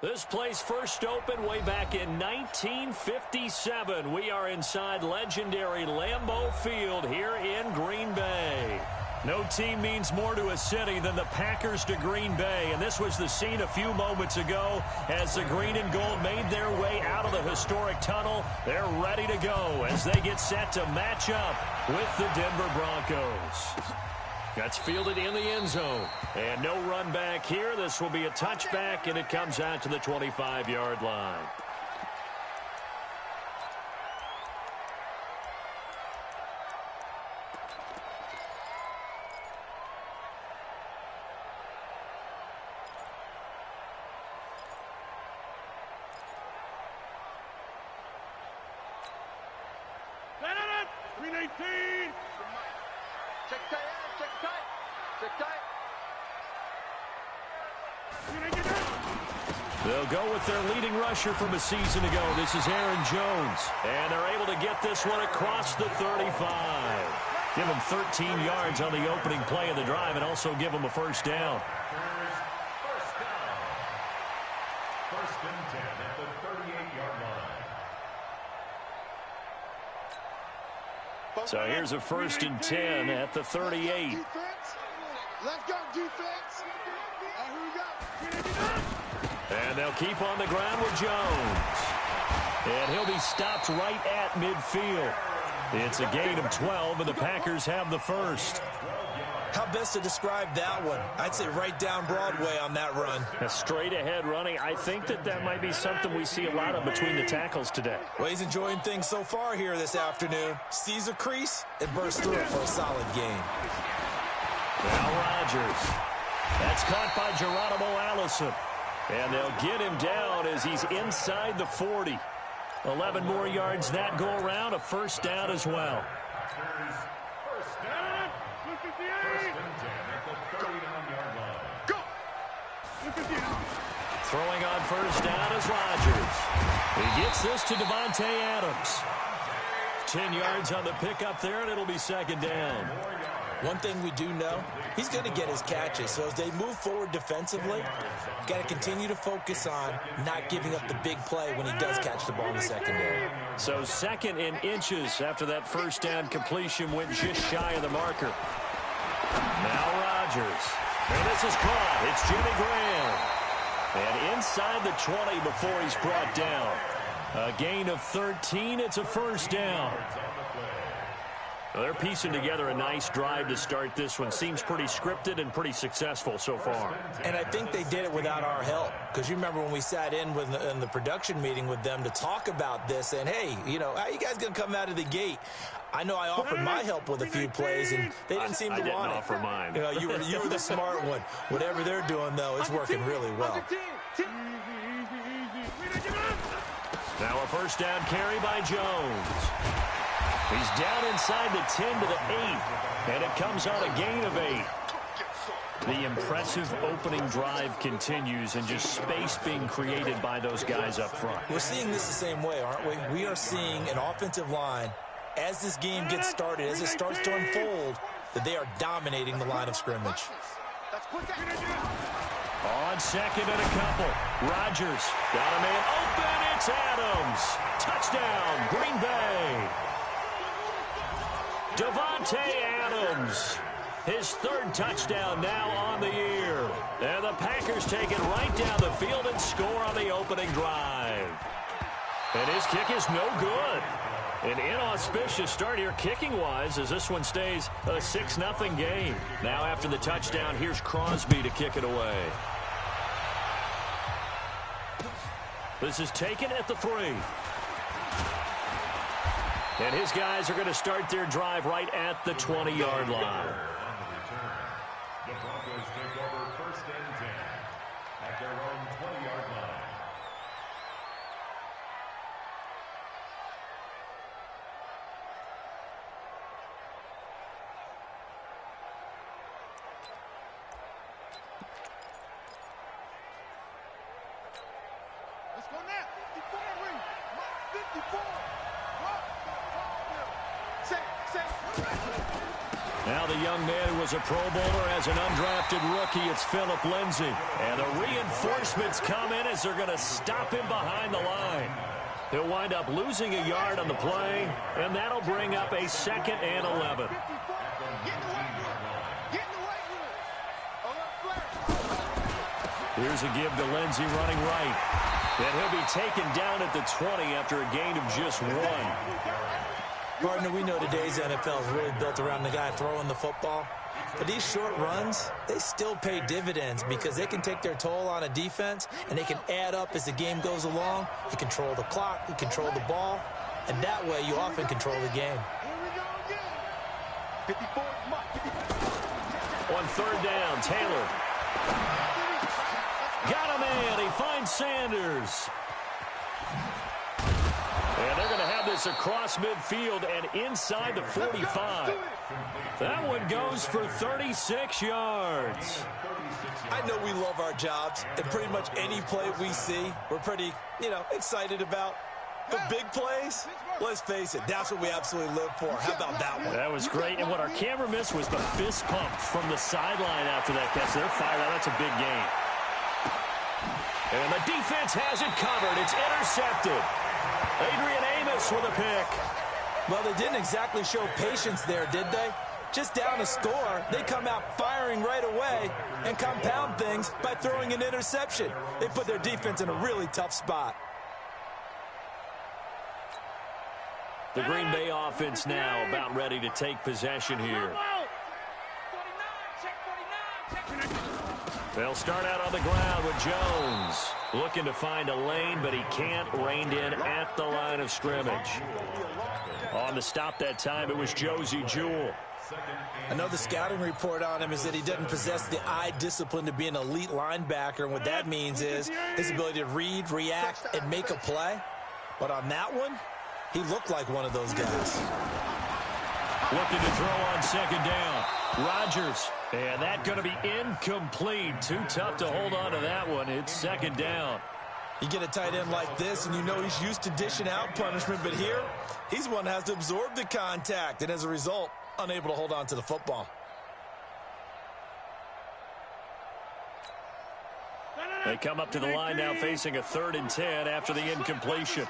This place first opened way back in 1957. We are inside legendary Lambeau Field here in Green Bay. No team means more to a city than the Packers to Green Bay, and this was the scene a few moments ago as the green and gold made their way out of the historic tunnel. They're ready to go as they get set to match up with the Denver Broncos. That's fielded in the end zone. And no run back here. This will be a touchback, and it comes out to the 25-yard line. They'll go with their leading rusher from a season ago. This is Aaron Jones. And they're able to get this one across the 35. Give them 13 yards on the opening play of the drive and also give them a first down. First and 10 at the 38-yard line. So here's a first and 10 at the 38. Let's go, defense. And who we got? And they'll keep on the ground with Jones. And he'll be stopped right at midfield. It's a gain of 12, and the Packers have the first. How best to describe that one? I'd say right down Broadway on that run. A straight-ahead running. I think that might be something we see a lot of between the tackles today. Well, he's enjoying things so far here this afternoon. Sees a crease and bursts through it for a solid gain. Now Rodgers. That's caught by Geronimo Allison. And they'll get him down as he's inside the 40. 11 more yards that go around, a first down as well. First and 10 at the 39-yard line. Go! Throwing on first down is Rodgers. He gets this to Davante Adams. 10 yards on the pickup there, and it'll be second down. One thing we do know, he's going to get his catches. So as they move forward defensively, got to continue to focus on not giving up the big play when he does catch the ball in the secondary. So second in inches after that first down completion went just shy of the marker. Now Rodgers. And this is caught. It's Jimmy Graham. And inside the 20 before he's brought down. A gain of 13. It's a first down. Well, they're piecing together a nice drive to start this one. Seems pretty scripted and pretty successful so far. And I think they did it without our help. Because you remember when we sat in the production meeting with them to talk about this. And, hey, you know, how you guys going to come out of the gate? I know I offered my help with a few plays, and they didn't seem to want it. I didn't offer mine. You know, you were the smart one. Whatever they're doing, though, it's working really well. Now a first down carry by Jones. He's down inside the 10 to the 8, and it comes on a gain of 8. The impressive opening drive continues, and just space being created by those guys up front. We're seeing this the same way, aren't we? We are seeing an offensive line, as this game gets started, as it starts to unfold, that they are dominating the line of scrimmage. On second and a couple, Rodgers got a man open. It's Adams. Touchdown, Green Bay. Davante Adams, his third touchdown now on the year. And the Packers take it right down the field and score on the opening drive. And his kick is no good. An inauspicious start here kicking-wise as this one stays a 6-0 game. Now after the touchdown, here's Crosby to kick it away. This is taken at the 3. And his guys are going to start their drive right at the 20-yard line. The Broncos take over first and 10 at their own 20-yard line. Let's go now. 54 ring. 54. Say. Now the young man who was a Pro Bowler as an undrafted rookie, it's Phillip Lindsay. And the reinforcements come in as they're going to stop him behind the line. He'll wind up losing a yard on the play, and that'll bring up a 2nd and 11. Here's a give to Lindsay running right. And he'll be taken down at the 20 after a gain of just 1. Partner, we know today's NFL is really built around the guy throwing the football. But these short runs, they still pay dividends because they can take their toll on a defense, and they can add up as the game goes along. You control the clock, you control the ball, and that way you often control the game. On 3rd down, Taylor. Got a man. He finds Sanders. And they're going to have this across midfield and inside the 45. That one goes for 36 yards. I know we love our jobs, and pretty much any play we see, we're pretty, excited about. The big plays, let's face it, that's what we absolutely live for. How about that one? That was great, and what our camera missed was the fist pump from the sideline after that catch. They're fired out. That's a big gain. And the defense has it covered. It's intercepted. Adrian Amos with a pick. Well, they didn't exactly show patience there, did they? Just down a score, they come out firing right away and compound things by throwing an interception. They put their defense in a really tough spot. The Green Bay offense now about ready to take possession here. They'll start out on the ground with Jones. Looking to find a lane, but he can't. Reined in at the line of scrimmage. On the stop that time, it was Josie Jewell. I know the scouting report on him is that he doesn't possess the eye discipline to be an elite linebacker, and what that means is his ability to read, react, and make a play. But on that one, he looked like one of those guys. Looking to throw on 2nd down. Rodgers. And that going to be incomplete. Too tough to hold on to that one. It's 2nd down. You get a tight end like this, and you know he's used to dishing out punishment, but here, he's one that has to absorb the contact, and as a result, unable to hold on to the football. They come up to the line now facing a 3rd and 10 after the incompletion.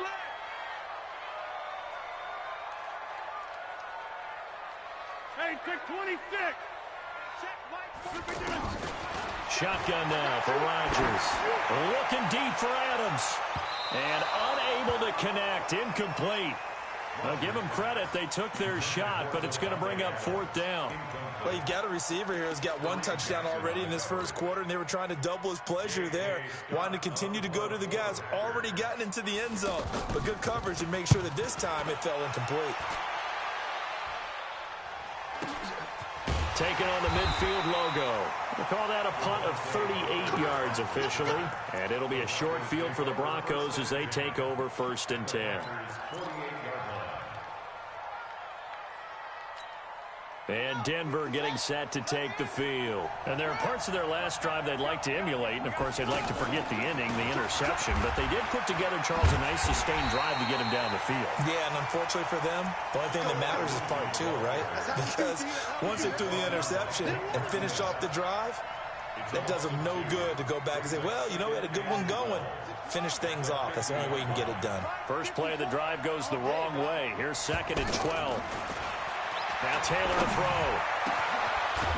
Hey, check 26. Shotgun now for Rodgers. Looking deep for Adams. And unable to connect. Incomplete. Well, give them credit. They took their shot, but it's going to bring up 4th down. Well, you've got a receiver here who's got 1 touchdown already in this first quarter, and they were trying to double his pleasure there, wanting to continue to go to the guys already gotten into the end zone. But good coverage and make sure that this time it fell incomplete. Taking on the midfield logo. We'll call that a punt of 38 yards officially. And it'll be a short field for the Broncos as they take over 1st and 10. And Denver getting set to take the field. And there are parts of their last drive they'd like to emulate. And, of course, they'd like to forget the ending, the interception. But they did put together, Charles, a nice sustained drive to get him down the field. Yeah, and unfortunately for them, the only thing that matters is part 2, right? Because once they threw the interception and finished off the drive, that does them no good to go back and say, well, we had a good one going. Finish things off. That's the only way you can get it done. First play of the drive goes the wrong way. Here's 2nd and 12. Now Taylor to throw.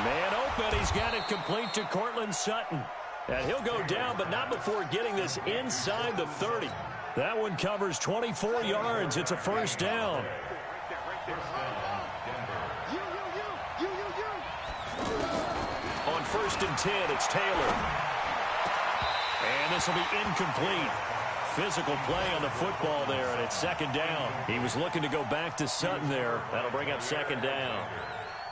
Man open. He's got it complete to Cortland Sutton. And he'll go down, but not before getting this inside the 30. That one covers 24 yards. It's a 1st down. On 1st and 10, it's Taylor. And this will be incomplete. Physical play on the football there, and it's 2nd down. He was looking to go back to Sutton there. That'll bring up 2nd down.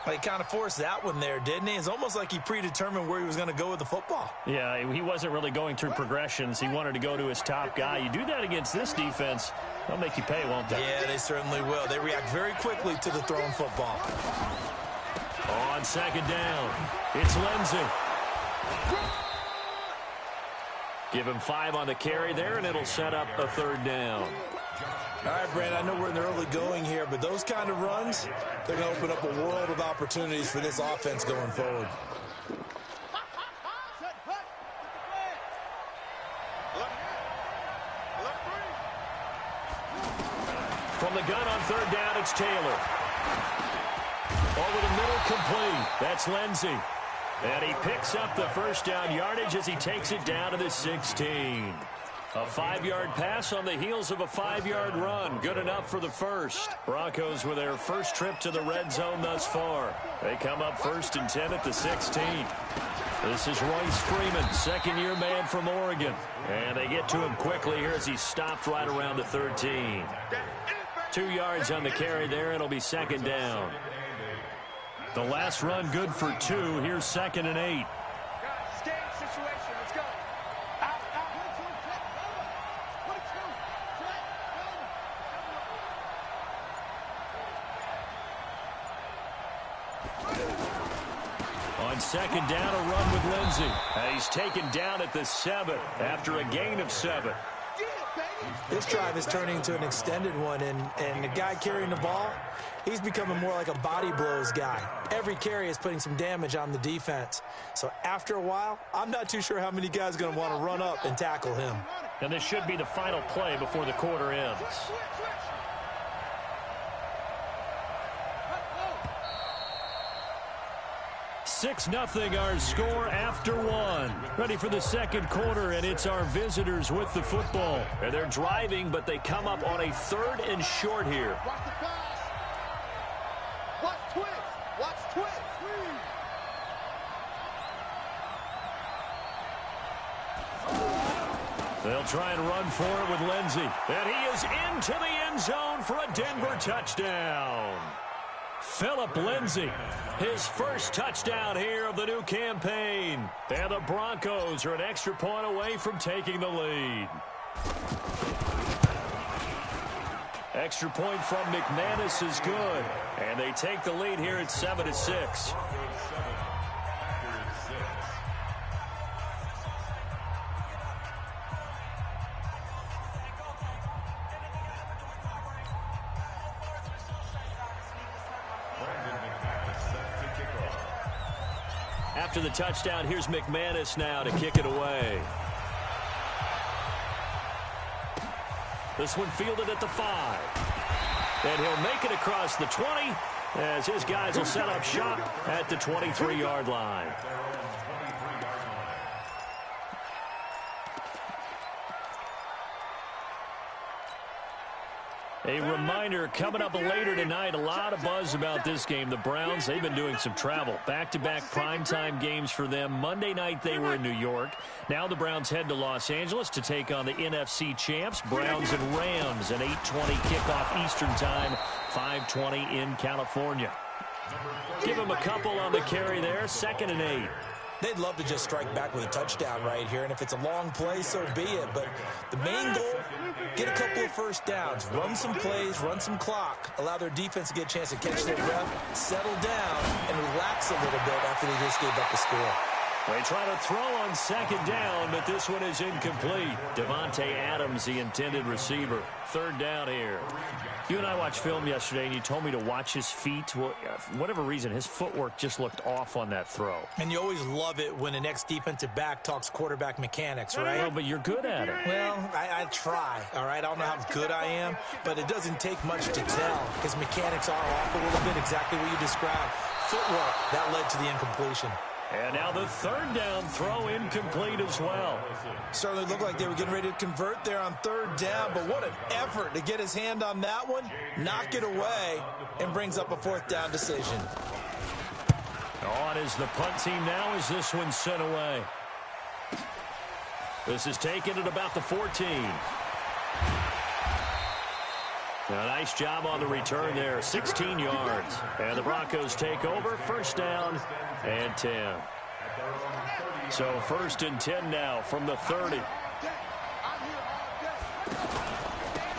Well, he kind of forced that one there, didn't he? It's almost like he predetermined where he was going to go with the football. Yeah, he wasn't really going through progressions. He wanted to go to his top guy. You do that against this defense, they'll make you pay, won't they? Yeah, they certainly will. They react very quickly to the thrown football. On 2nd down, it's Lindsay. Give him 5 on the carry there, and it'll set up a 3rd down. All right, Brandon, I know we're in the early going here, but those kind of runs, they're going to open up a world of opportunities for this offense going forward. From the gun on third down, it's Taylor. Over the middle, complete. That's Lindsey. And he picks up the first down yardage as he takes it down to the 16. A 5-yard pass on the heels of a 5-yard run. Good enough for the first. Broncos with their first trip to the red zone thus far. They come up 1st and 10 at the 16. This is Royce Freeman, second-year man from Oregon. And they get to him quickly here as he stopped right around the 13. 2 yards on the carry there. It'll be second down. The last run good for 2. Here's 2nd and 8. On second down, a run with Lindsey. He's taken down at the 7 after a gain of 7. This drive is turning into an extended one, and the guy carrying the ball, he's becoming more like a body blows guy. Every carry is putting some damage on the defense. So after a while, I'm not too sure how many guys are going to want to run up and tackle him. And this should be the final play before the quarter ends. 6-0 our score after 1. Ready for the second quarter, and it's our visitors with the football. And they're driving, but they come up on a 3rd and short here. Watch the pass. Watch twist. Watch twist. They'll try and run for it with Lindsey. And he is into the end zone for a Denver touchdown. Phillip Lindsey, his first touchdown here of the new campaign. And the Broncos are an extra point away from taking the lead. Extra point from McManus is good. And they take the lead here at 7-6. After the touchdown, here's McManus now to kick it away. This one fielded at the 5. And he'll make it across the 20 as his guys will set up shop at the 23-yard line. A reminder, coming up later tonight, a lot of buzz about this game. The Browns, they've been doing some travel. Back-to-back primetime games for them. Monday night, they were in New York. Now the Browns head to Los Angeles to take on the NFC champs, Browns and Rams, an 8:20 kickoff Eastern time, 5:20 in California. Give them a couple on the carry there, 2nd and 8. They'd love to just strike back with a touchdown right here, and if it's a long play, so be it. But the main goal, get a couple of first downs, run some plays, run some clock, allow their defense to get a chance to catch their breath, settle down, and relax a little bit after they just gave up the score. They try to throw on 2nd down, but this one is incomplete. Devontae Adams, the intended receiver. 3rd down here. You and I watched film yesterday, and you told me to watch his feet. Well, for whatever reason, his footwork just looked off on that throw. And you always love it when an ex-defensive back talks quarterback mechanics, right? Well, but you're good at it. Well, I try, all right? I don't know how good I am, but it doesn't take much to tell. His mechanics are off a little bit, exactly what you described. Footwork, that led to the incompletion. And now the 3rd down throw incomplete as well. Certainly looked like they were getting ready to convert there on 3rd down, but what an effort to get his hand on that one, knock it away, and brings up a 4th down decision. On is the punt team now as this one's sent away. This is taken at about the 14. A nice job on the return there, 16 yards. And the Broncos take over, 1st down and 10. So 1st and 10 now from the 30.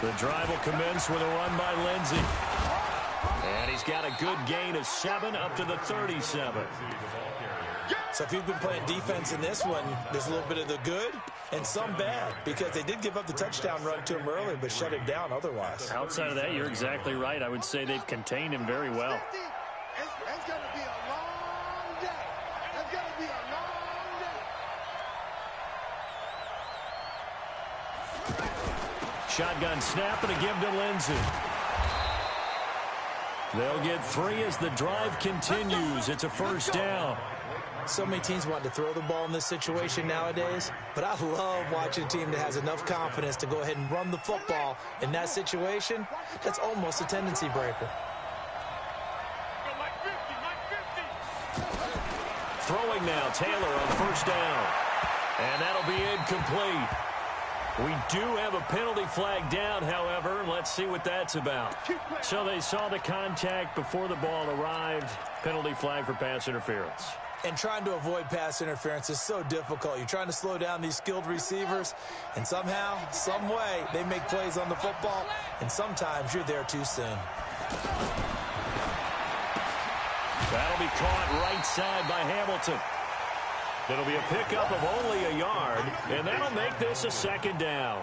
The drive will commence with a run by Lindsey. And he's got a good gain of 7 up to the 37. So if you've been playing defense in this one, there's a little bit of the good and some bad, because they did give up the touchdown run to him earlier, but shut him down otherwise. Outside of that, you're exactly right. I would say they've contained him very well. It's going to be a long day. It's going to be a long day. Shotgun snap and a give to Lindsey. They'll get 3 as the drive continues. It's a first down. So many teams want to throw the ball in this situation nowadays, but I love watching a team that has enough confidence to go ahead and run the football in that situation. That's almost a tendency breaker. Throwing now, Taylor on first down. And that'll be incomplete. We do have a penalty flag down, however. Let's see what that's about. So they saw the contact before the ball arrived. Penalty flag for pass interference. And trying to avoid pass interference is so difficult. You're trying to slow down these skilled receivers, and somehow, some way, they make plays on the football, and sometimes you're there too soon. That'll be caught right side by Hamilton. It'll be a pickup of only a yard, and that'll make this a second down.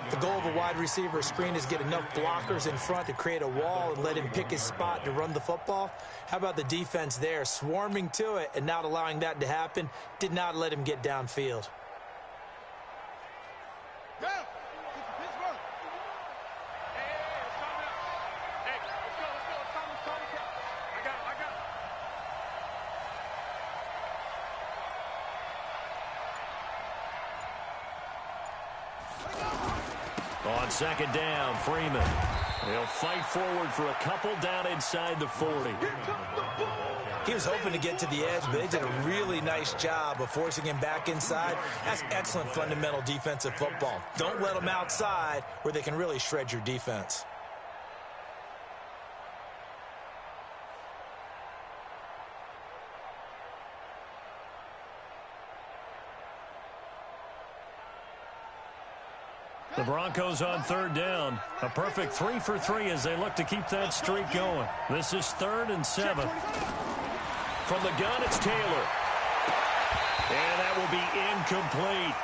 The goal of a wide receiver screen is get enough blockers in front to create a wall and let him pick his spot to run the football. How about the defense there, swarming to it and not allowing that to happen? Did not let him get downfield. On second down, Freeman. He'll fight forward for a couple down inside the 40. He was hoping to get to the edge, but they did a really nice job of forcing him back inside. That's excellent fundamental defensive football. Don't let them outside where they can really shred your defense. The Broncos on third down. A perfect 3 for 3 as they look to keep that streak going. This is 3rd and 7. From the gun, it's Taylor. And that will be incomplete.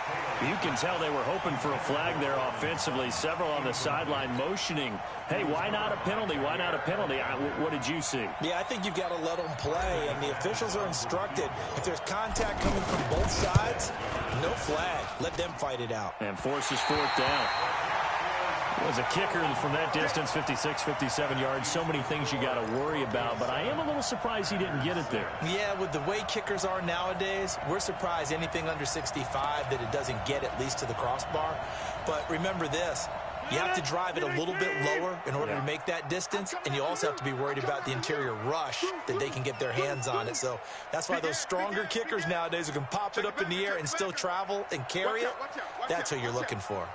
You can tell they were hoping for a flag there offensively. Several on the sideline motioning, hey, why not a penalty? Why not a penalty? What did you see? Yeah, I think you've got to let them play, and the officials are instructed, if there's contact coming from both sides, no flag. Let them fight it out. And forces 4th down. Was a kicker from that distance, 56, 57 yards. So many things you got to worry about, but I am a little surprised he didn't get it there. Yeah, with the way kickers are nowadays, we're surprised anything under 65 that it doesn't get at least to the crossbar. But remember this, you have to drive it a little bit lower in order to make that distance, and you also have to be worried about the interior rush that they can get their hands on it. So that's why those stronger kickers nowadays who can pop it up in the air and still travel and carry it, that's what you're looking for.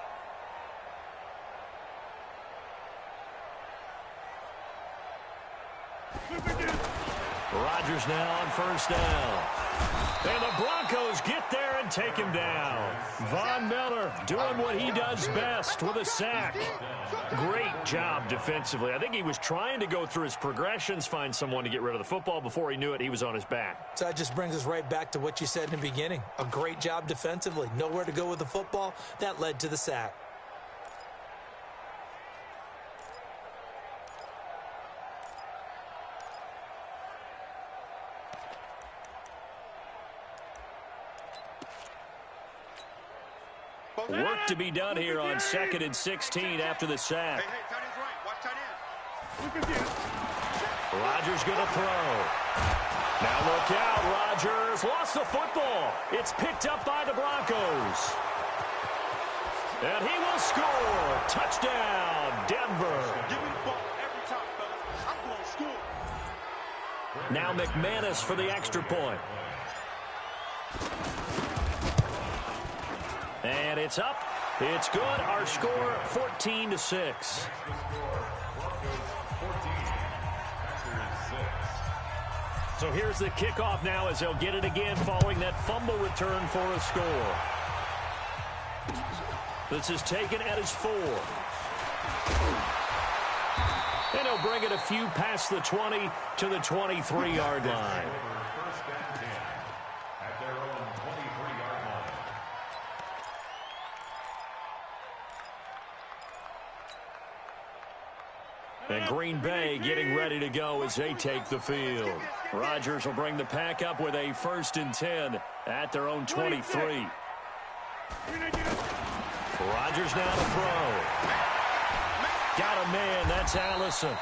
Rodgers now on first down. And the Broncos get there and take him down. Von Miller doing what he does best with a sack. Great job defensively. I think he was trying to go through his progressions, find someone to get rid of the football. Before he knew it, he was on his back. So that just brings us right back to what you said in the beginning. A great job defensively. Nowhere to go with the football. That led to the sack. Work to be done here on 2nd and 16 after the sack. Rodgers going to throw. Now look out, Rodgers lost the football. It's picked up by the Broncos. And he will score. Touchdown, Denver. Give me the ball every time, fellas. I'm going to score. Now McManus for the extra point. And it's up. It's good. Our score 14-6. So here's the kickoff now as they'll get it again following that fumble return for a score. This is taken at his 4. And he'll bring it a few past the 20 to the 23-yard line. And Green Bay getting ready to go as they take the field. Rodgers will bring the pack up with a 1st and 10 at their own 23. Rodgers now to throw. Got a man. That's Allison.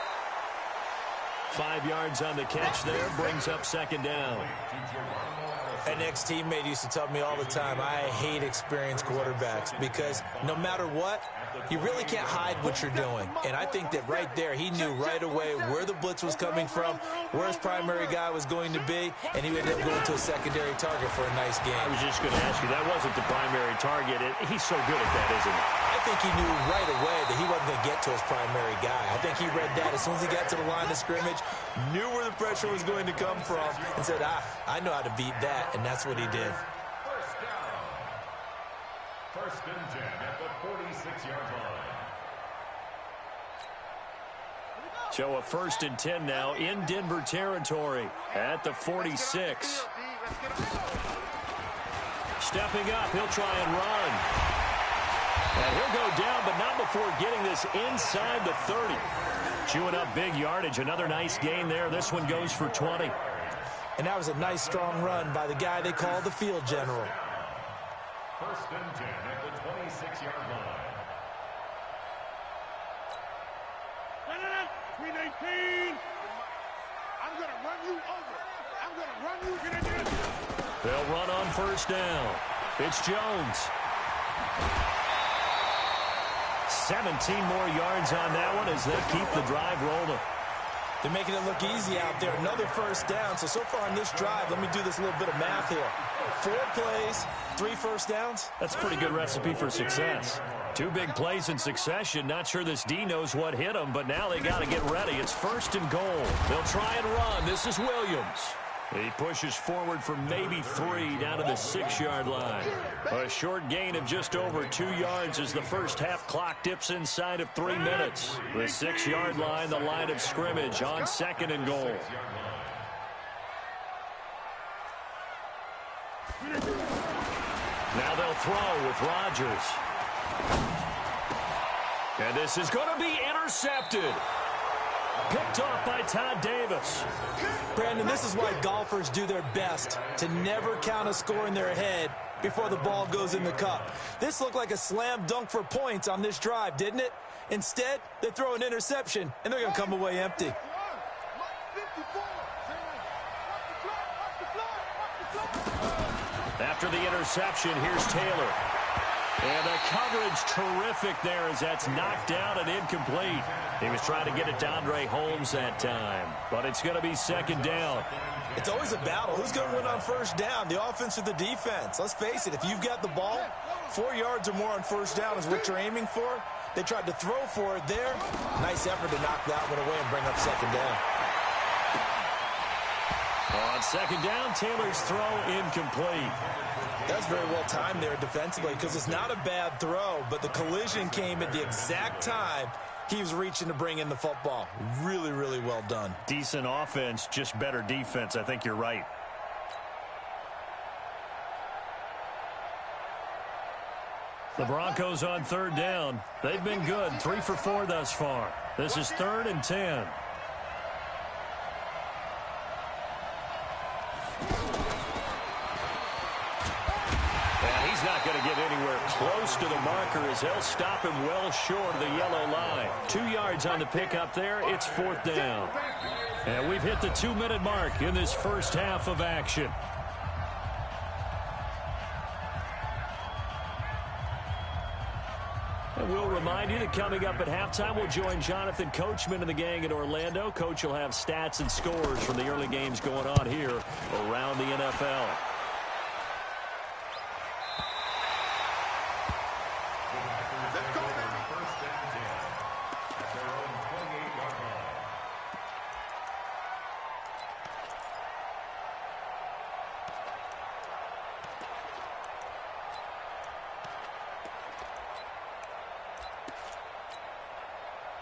5 yards on the catch there. Brings up 2nd down. An ex-teammate used to tell me all the time, I hate experienced quarterbacks because no matter what, you really can't hide what you're doing. And I think that right there, he knew right away where the blitz was coming from, where his primary guy was going to be, and he ended up going to a secondary target for a nice game. I was just going to ask you, that wasn't the primary target. He's so good at that, isn't he? I think he knew right away that he wasn't going to get to his primary guy. I think he read that as soon as he got to the line of scrimmage, knew where the pressure was going to come from, and said, I know how to beat that, and that's what he did. 1st and 10 at the 46-yard line. So a 1st and 10 now in Denver territory at the 46. Stepping up, he'll try and run. And he'll go down, but not before getting this inside the 30. Chewing up big yardage. Another nice gain there. This one goes for 20. And that was a nice, strong run by the guy they call the field general. 1st and 10 at the 26-yard line. 319. I'm going to run you over. I'm going to run you. They'll run on 1st down. It's Jones. 17 more yards on that one as they keep the drive rolling. They're making it look easy out there. Another 1st down. So far on this drive, let me do this little bit of math here. 4 plays, 3 1st downs. That's a pretty good recipe for success. 2 big plays in succession. Not sure this D knows what hit them, but now they got to get ready. It's 1st and goal. They'll try and run. This is Williams. He pushes forward for maybe 3 down to the 6-yard line. A short gain of just over 2 yards as the first half clock dips inside of 3 minutes. The 6-yard line, the line of scrimmage on 2nd and goal. Now they'll throw with Rodgers. And this is going to be intercepted. Picked off by Todd Davis. Brandon, this is why golfers do their best to never count a score in their head before the ball goes in the cup. This looked like a slam dunk for points on this drive, didn't it? Instead, they throw an interception, and they're going to come away empty. After the interception, here's Taylor. And the coverage terrific there as that's knocked down and incomplete. He was trying to get it to Andre Holmes that time, but it's going to be 2nd down. It's always a battle. Who's going to win on 1st down, the offense or the defense? Let's face it, if you've got the ball, 4 yards or more on 1st down is what you're aiming for. They tried to throw for it there. Nice effort to knock that one away and bring up 2nd down. On 2nd down, Taylor's throw incomplete. That's very well timed there defensively because it's not a bad throw, but the collision came at the exact time he was reaching to bring in the football. Really, really well done. Decent offense, just better defense. I think you're right. The Broncos on 3rd down. They've been good, 3 for 4 thus far. This is 3rd and 10. He's not going to get anywhere close to the marker as they'll stop him well short of the yellow line. 2 yards on the pickup there. It's 4th down. And we've hit the 2-minute mark in this first half of action. And we'll remind you that coming up at halftime, we'll join Jonathan Coachman and the gang in Orlando. Coach will have stats and scores from the early games going on here around the NFL.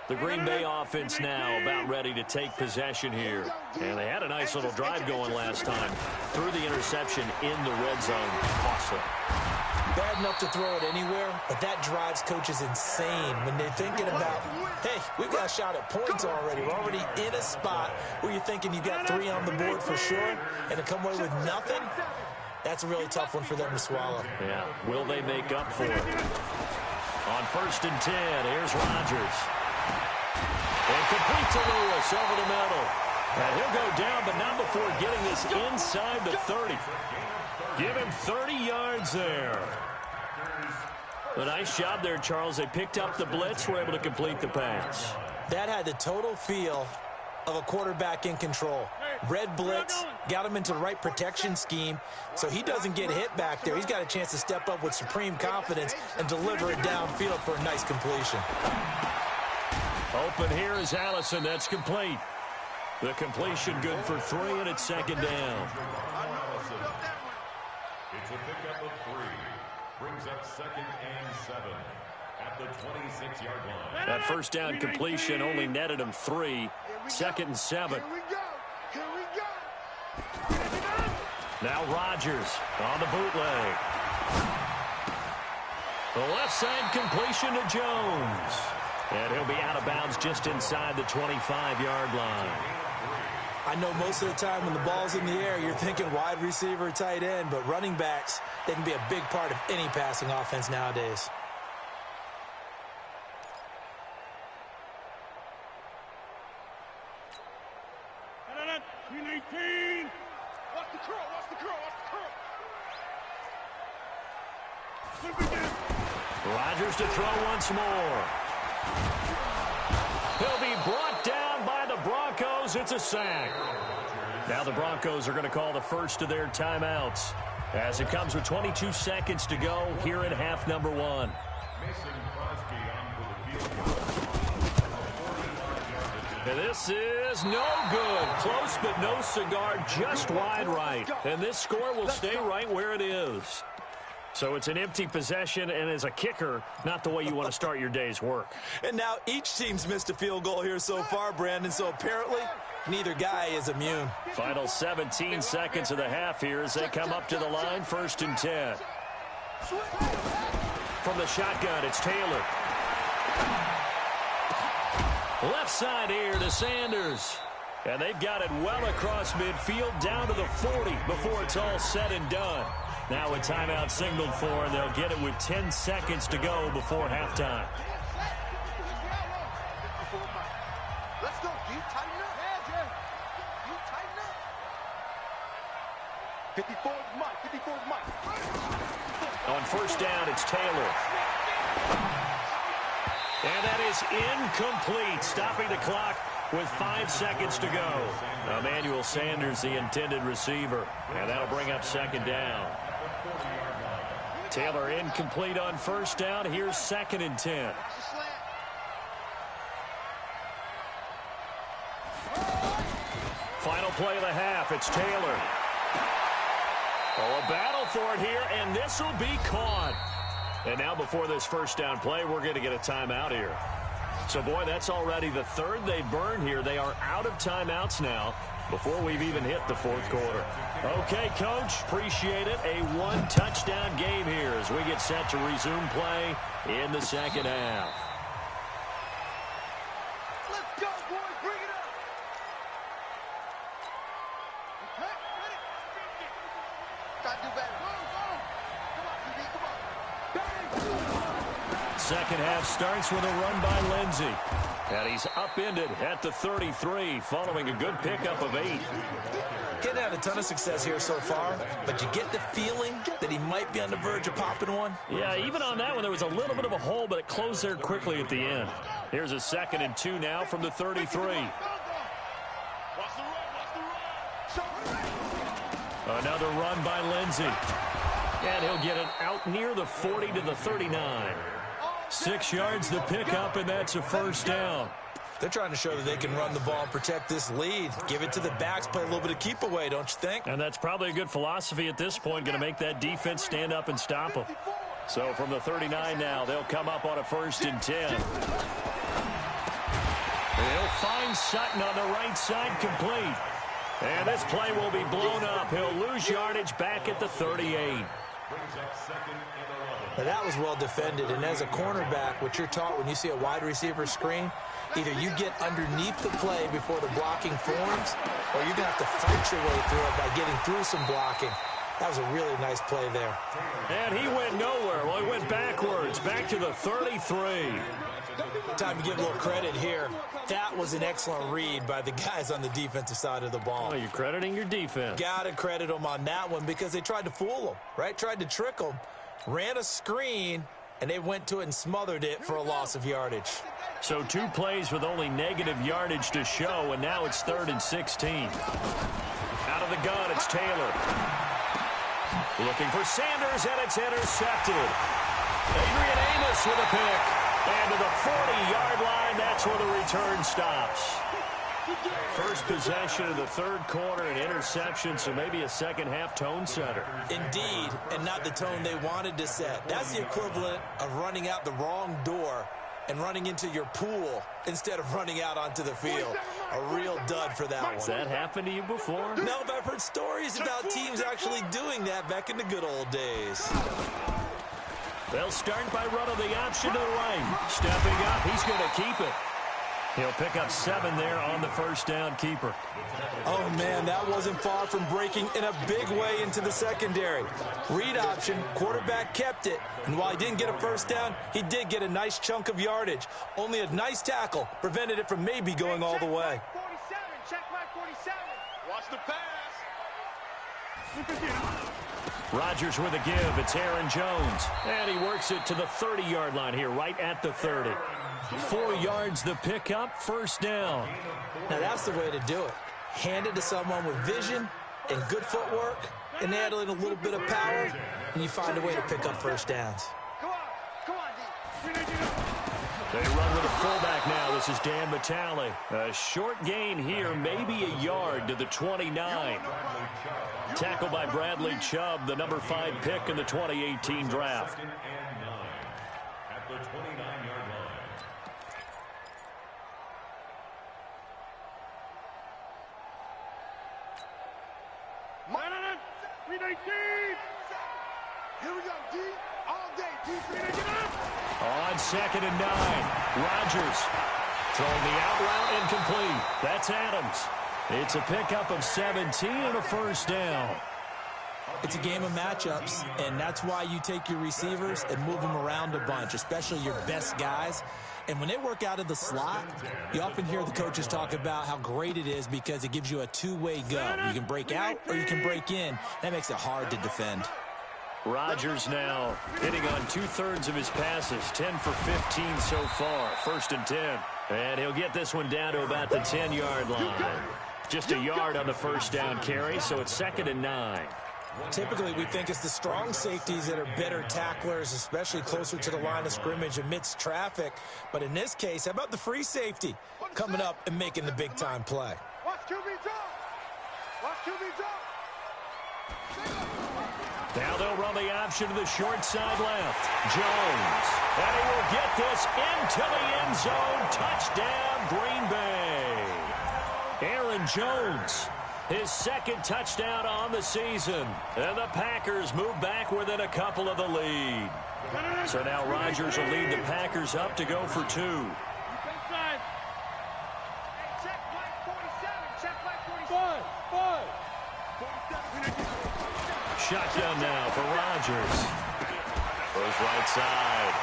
The Green Bay offense now about ready to take possession here. And they had a nice little drive going last time. Threw the interception in the red zone. Costly. bad enough to throw it anywhere, but that drives coaches insane when they're thinking about, hey, we've got a shot at points already. We're already in a spot where you're thinking you got 3 on the board for sure, and to come away with nothing, that's a really tough one for them to swallow. Yeah, will they make up for it? On 1st and 10, here's Rodgers. And complete to Lewis over the middle. And he'll go down, but not before getting this inside the 30. Give him 30 yards there. A nice job there, Charles. They picked up the blitz, were able to complete the pass. That had the total feel of a quarterback in control. Red blitz, got him into the right protection scheme, so he doesn't get hit back there. He's got a chance to step up with supreme confidence and deliver it downfield for a nice completion. Open here is Allison. That's complete. The completion good for 3, and it's 2nd down. It's a pickup of 3. Brings up 2nd and 7 at the 26-yard line. That 1st down completion only netted him 3. 2nd and 7. Here we go. Here we go. Now Rodgers on the bootleg. The left side completion to Jones. And he'll be out of bounds just inside the 25-yard line. I know most of the time when the ball's in the air, you're thinking wide receiver, tight end, but running backs, they can be a big part of any passing offense nowadays. Watch the curl, watch the curl, watch the curl. Rodgers to throw once more. He'll be brought down by the Broncos. It's a sack. Now the Broncos are going to call the first of their timeouts as it comes with 22 seconds to go here in half number 1. And this is no good. Close but no cigar, just wide right. And this score will stay right where it is. So it's an empty possession, and as a kicker, not the way you want to start your day's work. And now each team's missed a field goal here so far, Brandon, so apparently neither guy is immune. Final 17 seconds of the half here as they come up to the line, 1st and 10. From the shotgun, it's Taylor. Left side here to Sanders. And they've got it well across midfield down to the 40 before it's all said and done. Now a timeout signaled for, and they'll get it with 10 seconds to go before halftime. Let's go. You tighten up. You tighten up. 54 is Mike. 54 is Mike. On 1st down, it's Taylor. And that is incomplete, stopping the clock with 5 seconds to go. Emmanuel Sanders, the intended receiver, and that'll bring up 2nd down. Taylor incomplete on 1st down. Here's 2nd and 10. Final play of the half. It's Taylor. Oh, a battle for it here, and this will be caught. And now before this 1st down play, we're going to get a timeout here. So, boy, that's already the 3rd they've burned here. They are out of timeouts now before we've even hit the 4th quarter. Okay, Coach, appreciate it. A 1-touchdown game here as we get set to resume play in the 2nd half. Let's go, boys. Bring it up. Okay, ready? Gotta do better. Go. Come on, PD, come on. Bang! 2nd half starts with a run by Lindsey. And he's upended at the 33 following a good pickup of 8. Getting had a ton of success here so far, but you get the feeling that he might be on the verge of popping one. Yeah, even on that one, there was a little bit of a hole, but it closed there quickly at the end. Here's a 2nd and 2 now from the 33. Another run by Lindsey. And he'll get it out near the 40 to the 39. 6 yards the pickup, and that's a 1st down. They're trying to show that they can run the ball and protect this lead. Give it to the backs, play a little bit of keep away, don't you think? And that's probably a good philosophy at this point, going to make that defense stand up and stop them. So from the 39 now, they'll come up on a 1st and 10. He'll find Sutton on the right side, complete. And this play will be blown up. He'll lose yardage back at the 38. Brings up second and 11. Now, that was well defended, and as a cornerback, what you're taught when you see a wide receiver screen, either you get underneath the play before the blocking forms, or you're going to have to fight your way through it by getting through some blocking. That was a really nice play there. And he went nowhere. Well, he went backwards, back to the 33. Time to give a little credit here. That was an excellent read by the guys on the defensive side of the ball. Oh, you're crediting your defense. Got to credit them on that one because they tried to fool them, right? Tried to trick them, ran a screen, and they went to it and smothered it for a loss of yardage. So 2 plays with only negative yardage to show, and now it's 3rd and 16. Out of the gun, it's Taylor. Looking for Sanders, and it's intercepted. Adrian Amos with a pick. And to the 40-yard line, that's where the return stops. First possession of the 3rd quarter, an interception, so maybe a second-half tone setter. Indeed, and not the tone they wanted to set. That's the equivalent of running out the wrong door and running into your pool instead of running out onto the field. A real dud for that one. Has that happened to you before? No, but I've heard stories about teams actually doing that back in the good old days. They'll start by running the option to the right. Stepping up, he's going to keep it. He'll pick up 7 there on the first down keeper. Oh, man, that wasn't far from breaking in a big way into the secondary. Read option, quarterback kept it, and while he didn't get a first down, he did get a nice chunk of yardage. Only a nice tackle prevented it from maybe going all the way. 47, check back 47. Watch the pass. Rodgers with a give. It's Aaron Jones. And he works it to the 30-yard line here, right at the 30. 4 yards the pickup, first down. Now, that's the way to do it. Hand it to someone with vision and good footwork, and add in a little bit of power, and you find a way to pick up first downs. Come on, D. They run with a fullback now. This is Dan Vitale. A short gain here, maybe a yard to the 29. Tackled by Bradley Chubb, the number 5 pick in the 2018 draft. At the 29-yard line. Here we go, D. All day, D. On 2nd and 9. Rodgers throwing the out route incomplete. That's Adams. It's a pickup of 17 and a first down. It's a game of matchups, and that's why you take your receivers and move them around a bunch, especially your best guys. And when they work out of the slot, you often hear the coaches talk about how great it is because it gives you a two-way go. You can break out or you can break in. That makes it hard to defend. Rodgers now hitting on 2/3 of his passes, 10 for 15 so far, 1st and 10. And he'll get this one down to about the 10-yard line. Just a yard on the first down carry, so it's 2nd and 9. Typically, we think it's the strong safeties that are better tacklers, especially closer to the line of scrimmage amidst traffic. But in this case, how about the free safety coming up and making the big-time play? Watch QB drop. Watch QB drop. Now they'll run the option to the short side left. Jones. And he will get this into the end zone. Touchdown, Green Bay. Aaron Jones, his 2nd touchdown on the season. And the Packers move back within a couple of the lead. So now Rodgers will lead the Packers up to go for 2. Check flag 47. Check flag 47. Shotgun now for Rodgers. Goes right side.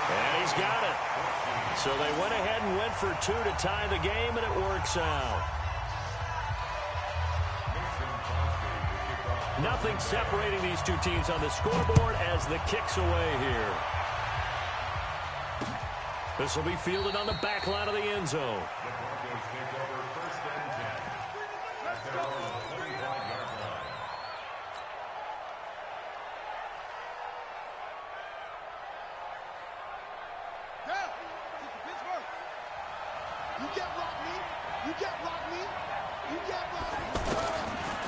And he's got it. So they went ahead and went for 2 to tie the game, and it works out. Nothing separating these two teams on the scoreboard as the kick's away here. This will be fielded on the back line of the end zone.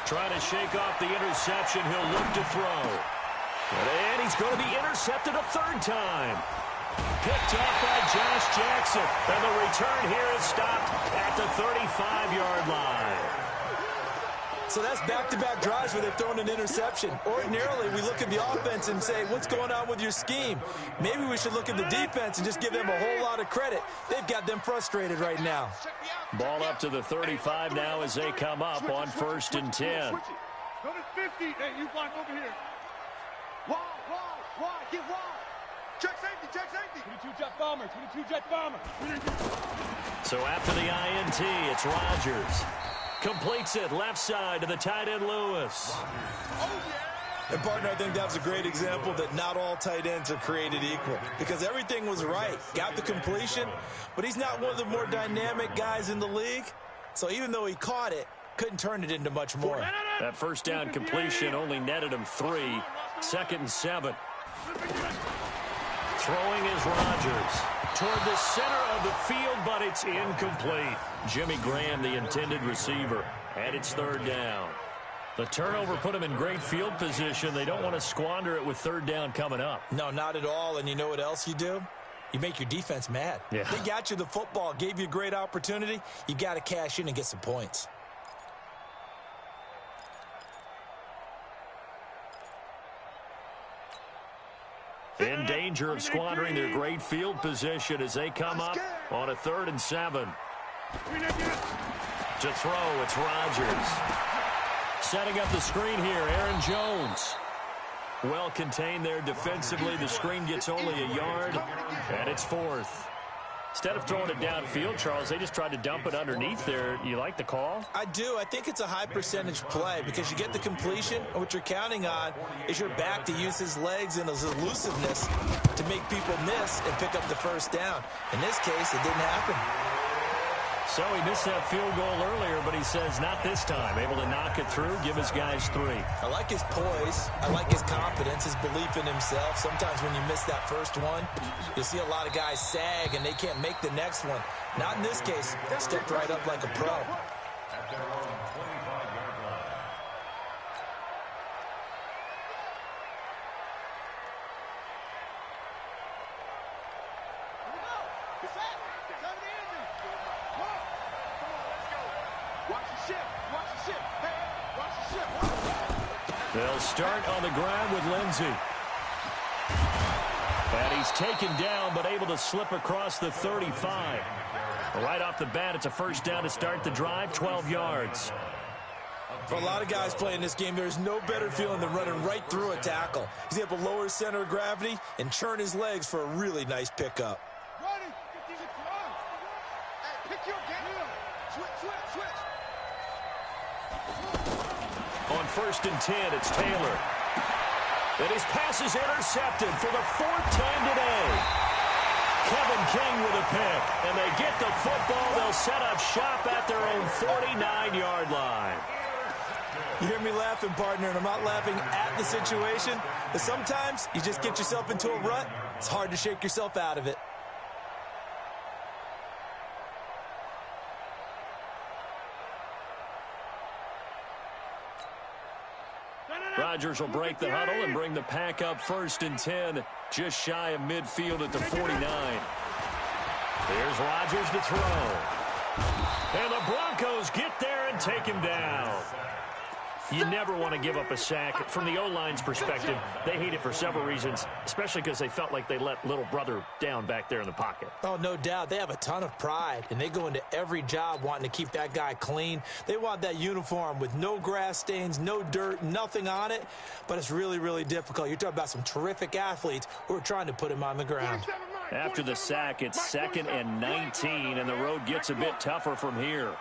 Trying to shake off the interception. He'll look to throw. And he's going to be intercepted a 3rd time. Picked off by Josh Jackson. And the return here is stopped at the 35-yard line. So that's back-to-back drives where they've thrown an interception. Ordinarily, we look at the offense and say, what's going on with your scheme? Maybe we should look at the defense and just give them a whole lot of credit. They've got them frustrated right now. Ball up to the 35 now as they come up on 1st and 10. Go to 50. Hey, you block over here. Wide, get wide. Check safety. 22 jet bomber. So after the INT, it's Rodgers. Completes it left side to the tight end Lewis. And, partner, I think that's a great example that not all tight ends are created equal because everything was right. Got the completion, but he's not one of the more dynamic guys in the league. So even though he caught it, couldn't turn it into much more. That first down completion only netted him 3. 2nd and 7. Throwing is Rodgers toward the center of the field, but it's incomplete. Jimmy Graham, the intended receiver, and it's 3rd down. The turnover put him in great field position. They don't want to squander it with 3rd down coming up. No, not at all. And you know what else you do? You make your defense mad. Yeah. They got you the football, gave you a great opportunity. You got to cash in and get some points. In danger of squandering their great field position as they come up on a 3rd and 7. To throw, it's Rodgers. Setting up the screen here, Aaron Jones. Well contained there defensively. The screen gets only a yard, and it's 4th. Instead of throwing it downfield, Charles, they just tried to dump it underneath there. You like the call? I do. I think it's a high percentage play because you get the completion, and what you're counting on is your back to use his legs and his elusiveness to make people miss and pick up the 1st down. In this case, it didn't happen. So he missed that field goal earlier, but he says not this time. Able to knock it through, give his guys 3. I like his poise. I like his confidence, his belief in himself. Sometimes when you miss that first one, you see a lot of guys sag and they can't make the next one. Not in this case. Stepped right up like a pro. At their own 25-yard line. They'll start on the ground with Lindsey. And he's taken down, but able to slip across the 35. Right off the bat, it's a 1st down to start the drive, 12 yards. For a lot of guys playing this game, there's no better feeling than running right through a tackle. He's able to lower his center of gravity and churn his legs for a really nice pickup. On 1st and 10, it's Taylor. And his pass is intercepted for the 4th time today. Kevin King with a pick. And they get the football. They'll set up shop at their own 49-yard line. You hear me laughing, partner, and I'm not laughing at the situation. But sometimes you just get yourself into a rut. It's hard to shake yourself out of it. Rodgers will break the huddle and bring the pack up 1st and 10, just shy of midfield at the 49. Here's Rodgers to throw. And the Broncos get there and take him down. You never want to give up a sack. From the O-line's perspective, they hate it for several reasons, especially because they felt like they let little brother down back there in the pocket. Oh, no doubt. They have a ton of pride, and they go into every job wanting to keep that guy clean. They want that uniform with no grass stains, no dirt, nothing on it, but it's really, really difficult. You're talking about some terrific athletes who are trying to put him on the ground. After the sack, it's 2nd and 19, and the road gets a bit tougher from here.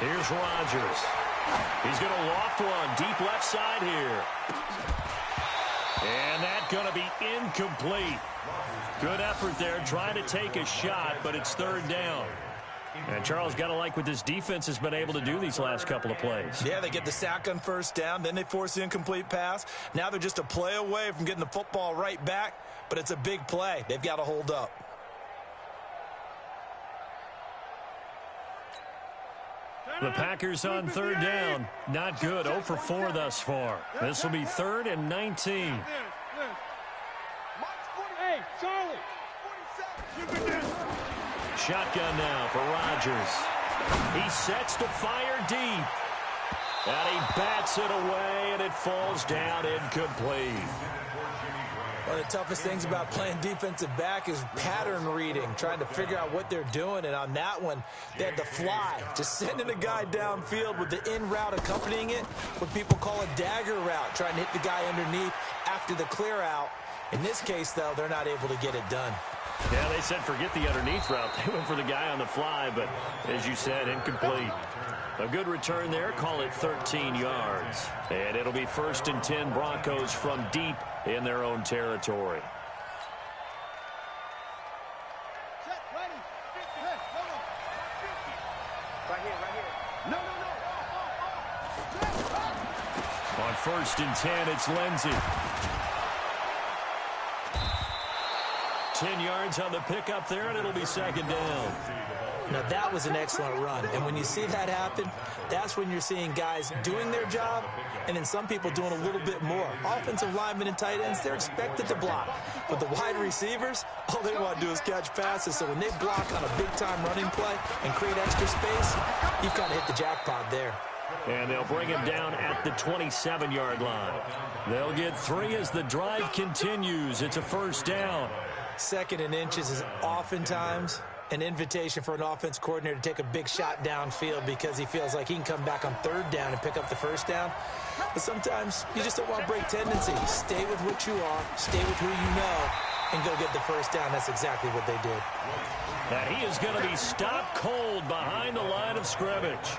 Here's Rodgers. He's going to loft one deep left side here. And that's going to be incomplete. Good effort there trying to take a shot, but it's 3rd down. And Charles, got to like what this defense has been able to do these last couple of plays. Yeah, they get the sack on 1st down, then they force the incomplete pass. Now they're just a play away from getting the football right back, but it's a big play. They've got to hold up. The Packers on 3rd down. Not good. 0 for 4 thus far. This will be 3rd and 19. Hey, Charlie. Shotgun now for Rodgers. He sets to fire deep. And he bats it away, and it falls down incomplete. One of the toughest things about playing defensive back is pattern reading, trying to figure out what they're doing. And on that one, they had the fly, just sending a guy downfield with the in route accompanying it, what people call a dagger route, trying to hit the guy underneath after the clear out. In this case, though, they're not able to get it done. Yeah, they said forget the underneath route. They went for the guy on the fly, but as you said, incomplete. A good return there. Call it 13 yards. And it'll be 1st and 10 Broncos from deep in their own territory. On 1st and 10, it's Lindsey. 10 yards on the pickup there, and it'll be 2nd down. Now, that was an excellent run. And when you see that happen, that's when you're seeing guys doing their job and then some people doing a little bit more. Offensive linemen and tight ends, they're expected to block. But the wide receivers, all they want to do is catch passes. So when they block on a big-time running play and create extra space, you've kind of hit the jackpot there. And they'll bring him down at the 27-yard line. They'll get 3 as the drive continues. It's a 1st down. 2nd and inches is oftentimes an invitation for an offense coordinator to take a big shot downfield because he feels like he can come back on 3rd down and pick up the 1st down. But sometimes you just don't want to break tendency. Stay with what you are, stay with who you know, and go get the 1st down. That's exactly what they did. And he is going to be stopped cold behind the line of scrimmage.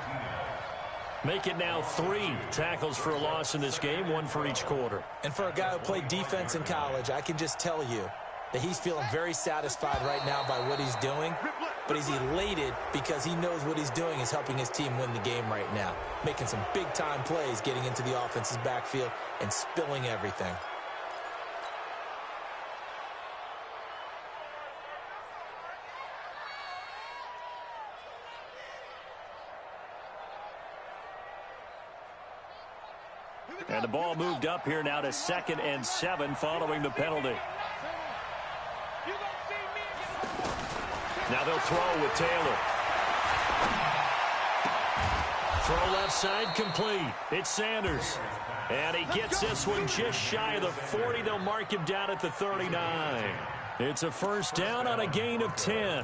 Make it now 3 tackles for a loss in this game, 1 for each quarter. And for a guy who played defense in college, I can just tell you that he's feeling very satisfied right now by what he's doing, but he's elated because he knows what he's doing is helping his team win the game right now, making some big-time plays, getting into the offense's backfield and spilling everything. And the ball moved up here now to 2nd and 7 following the penalty. Now they'll throw with Taylor. Throw left side complete. It's Sanders. And he gets this one just shy of the 40. They'll mark him down at the 39. It's a 1st down on a gain of 10.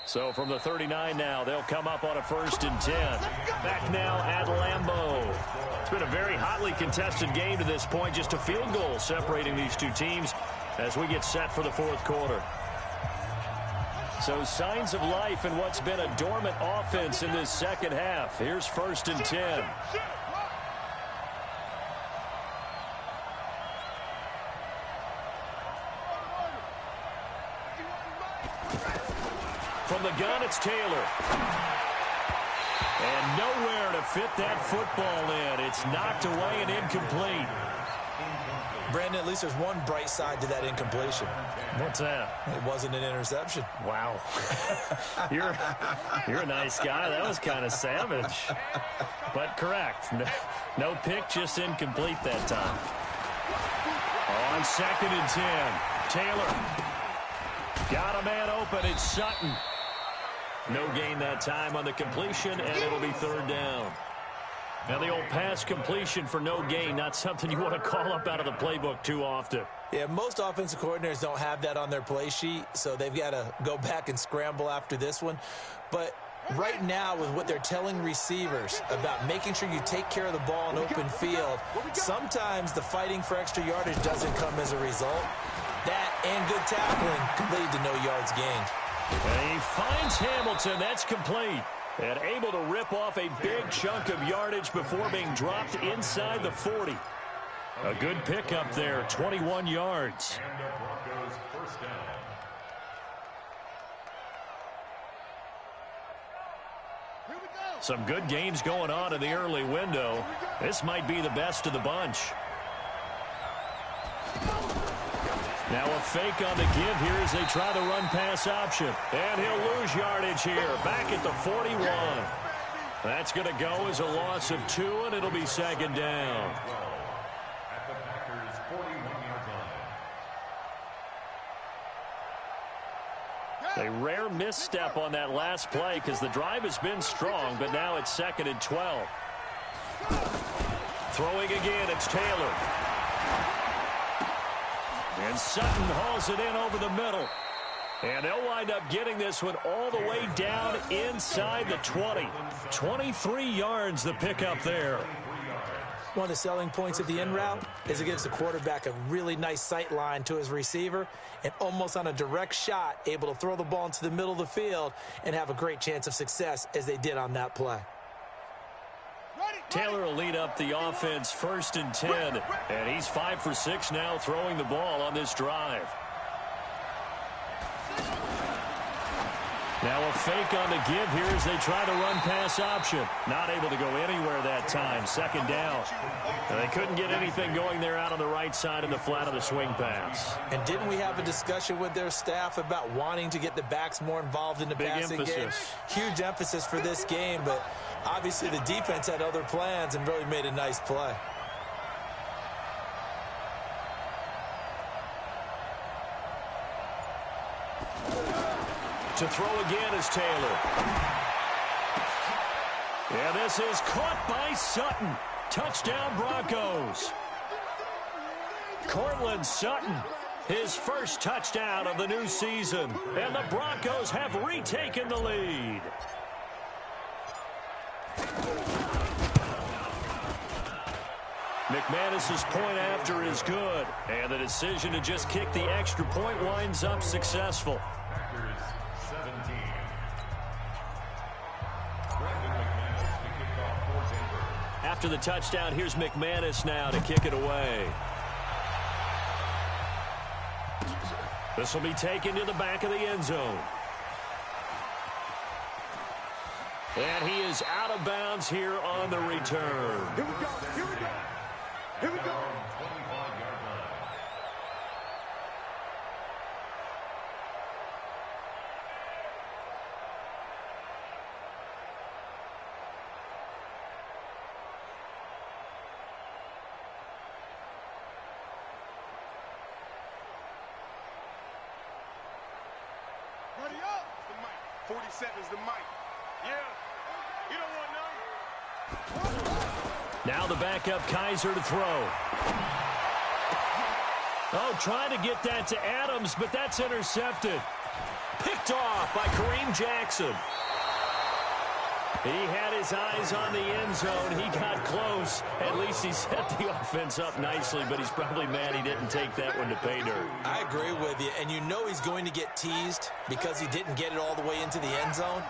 So from the 39 now, they'll come up on a 1st and 10. Back now at Lambeau. It's been a very hotly contested game to this point. Just a field goal separating these two teams as we get set for the 4th quarter. So signs of life in what's been a dormant offense in this 2nd half. Here's 1st and 10. From the gun, it's Taylor. And nowhere to fit that football in. It's knocked away and incomplete. Brandon, at least there's one bright side to that incompletion. What's that? It wasn't an interception. Wow. You're a nice guy. That was kind of savage. But correct. No pick, just incomplete that time. On 2nd and 10, Taylor. Got a man open. It's Sutton. No gain that time on the completion, and it'll be 3rd down. Now the old pass completion for no gain, not something you want to call up out of the playbook too often. Yeah, most offensive coordinators don't have that on their play sheet, so they've got to go back and scramble after this one. But right now, with what they're telling receivers about making sure you take care of the ball in open field, sometimes the fighting for extra yardage doesn't come as a result. That and good tackling can lead to no yards gained. And he finds Hamilton. That's complete. And able to rip off a big chunk of yardage before being dropped inside the 40. A good pickup there, 21 yards. And the Broncos 1st down. Some good games going on in the early window. This might be the best of the bunch. Now a fake on the give here as they try the run-pass option. And he'll lose yardage here, back at the 41. That's going to go as a loss of 2, and it'll be second down. At the Packers' 41-yard line. A rare misstep on that last play because the drive has been strong, but now it's 2nd and 12. Throwing again, it's Taylor. And Sutton hauls it in over the middle. And they'll wind up getting this one all the way down inside the 20. 23 yards the pickup there. One of the selling points of the in route is it gives the quarterback a really nice sight line to his receiver and almost on a direct shot able to throw the ball into the middle of the field and have a great chance of success as they did on that play. Taylor will lead up the offense 1st and 10, and he's 5 for 6 now throwing the ball on this drive. Now a fake on the give here as they try the run-pass option. Not able to go anywhere that time. 2nd down. And they couldn't get anything going there out on the right side of the flat of the swing pass. And didn't we have a discussion with their staff about wanting to get the backs more involved in the passing game? Huge emphasis for this game, but obviously the defense had other plans and really made a nice play. To throw again is Taylor. And this is caught by Sutton. Touchdown Broncos. Cortland Sutton, his first touchdown of the new season. And the Broncos have retaken the lead. McManus's point after is good. And the decision to just kick the extra point winds up successful. After the touchdown, here's McManus now to kick it away. This will be taken to the back of the end zone. And he is out of bounds here on the return. Here we go. Here we go. Here we go. Ready up. The mic. 47's the mic. Yeah. You don't want none. Now the backup Kaiser to throw. Oh, trying to get that to Adams, but that's intercepted. Picked off by Kareem Jackson. He had his eyes on the end zone. He got close. At least he set the offense up nicely, but he's probably mad he didn't take that one to pay dirt. I agree with you, and you know he's going to get teased because he didn't get it all the way into the end zone.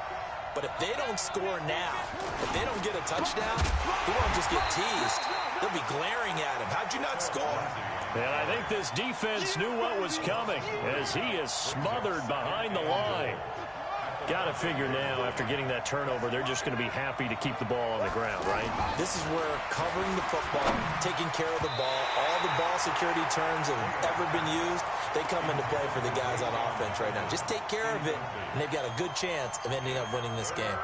But if they don't score now, if they don't get a touchdown, he won't just get teased. They'll be glaring at him. How'd you not score? And I think this defense knew what was coming as he is smothered behind the line. Got to figure now, after getting that turnover, they're just going to be happy to keep the ball on the ground, right? This is where covering the football, taking care of the ball, all the ball security terms that have ever been used, they come into play for the guys on offense right now. Just take care of it, and they've got a good chance of ending up winning this game.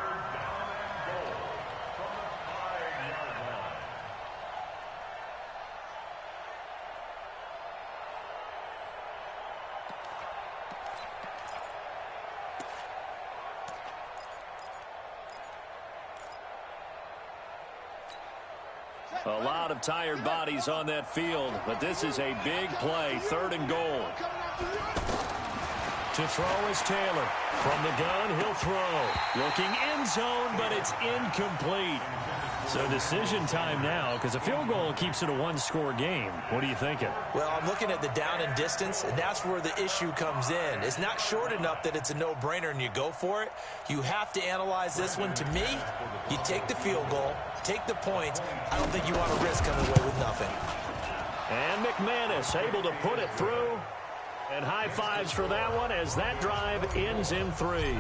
A lot of tired bodies on that field, but this is a big play, 3rd and goal. To throw is Taylor. From the gun, he'll throw. Looking end zone, but it's incomplete. So decision time now, because a field goal keeps it a one-score game. What are you thinking? Well, I'm looking at the down and distance, and that's where the issue comes in. It's not short enough that it's a no-brainer and you go for it. You have to analyze this one. To me, you take the field goal, take the points. I don't think you want to risk coming away with nothing. And McManus able to put it through. And high fives for that one as that drive ends in 3.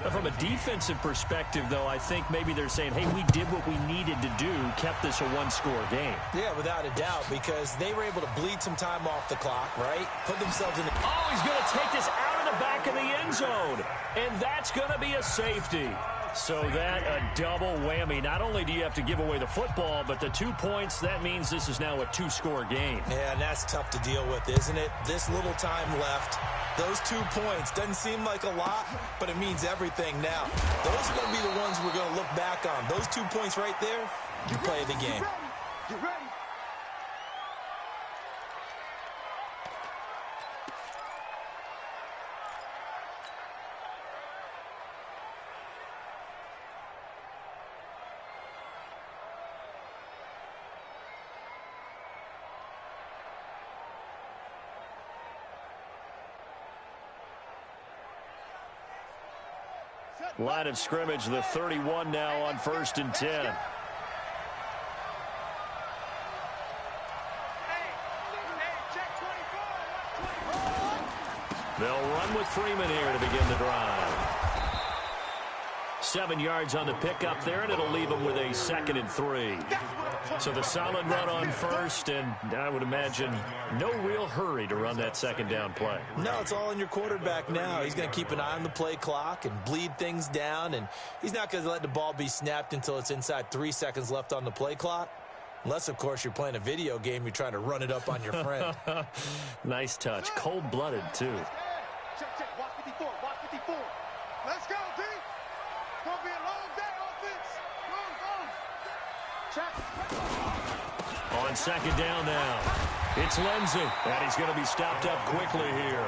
From a defensive perspective, though, I think maybe they're saying, hey, we did what we needed to do, kept this a one-score game. Yeah, without a doubt, because they were able to bleed some time off the clock, right? Put themselves in the... Oh, he's going to take this out of the back of the end zone. And that's going to be a safety. So that a double whammy. Not only do you have to give away the football, but the 2 points, that means this is now a two-score game. Yeah, and that's tough to deal with, isn't it? This little time left. Those 2 points doesn't seem like a lot, but it means everything now. Those are going to be the ones we're going to look back on. Those 2 points right there, you play the game. Get ready. Line of scrimmage, the 31 now on 1st and 10. They'll run with Freeman here to begin the drive. 7 yards on the pickup there, and it'll leave them with a 2nd and 3. So the solid run on 1st, and I would imagine no real hurry to run that 2nd down play. No, it's all in your quarterback now. He's going to keep an eye on the play clock and bleed things down, and he's not going to let the ball be snapped until it's inside 3 seconds left on the play clock. Unless, of course, you're playing a video game, you're trying to run it up on your friend. Nice touch. Cold-blooded, too. Check, watch 54, watch 54. Let's go, D. Gonna be a long day, offense. Go. Check. On 2nd down now, it's Lindsey, and he's going to be stopped up quickly here.